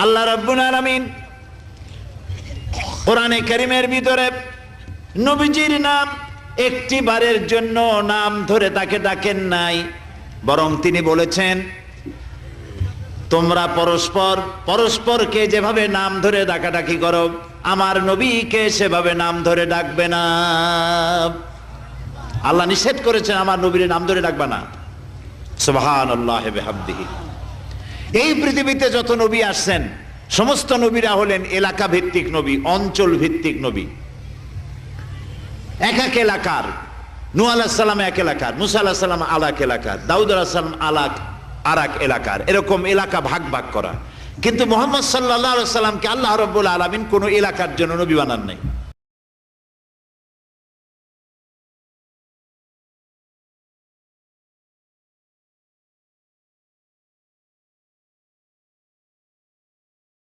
আল্লাহ রাব্বুল আলামিন কোরআনে কারীমের ভিতরে নবীজির নাম একটি বারের জন্য নাম ধরে তাকে ডাকেন নাই, বরং তিনি বলেছেন তোমরা পরস্পর পরস্পরকে যেভাবে নাম ধরে ডাকাডাকি করো আমার নবীকে সেভাবে নাম ধরে ডাকবে না। আল্লাহ নিষেধ করেছেন আমার নবীর নাম ধরে ডাকবে না। সুবহানাল্লাহি ওয়া বিহামদিহি। এই পৃথিবীতে যত নবী আসছেন সমস্ত নবীরা হলেন এলাকা ভিত্তিক নবী, অঞ্চল ভিত্তিক নবী। এক এক এলাকার, নূহ আলাইহিস সালাম এক এলাকার, মুসা আলাইহিস সালাম আলাক এলাকার, দাউদ আলাইহিস সালাম আরাক এলাকার, এরকম এলাকা ভাগ ভাগ করা। কিন্তু মুহাম্মদ সাল্লাল্লাহু আলাইহি ওয়াসাল্লামকে আল্লাহ রাব্বুল আলামিন কোন এলাকার জন্য নবী বানান নাই।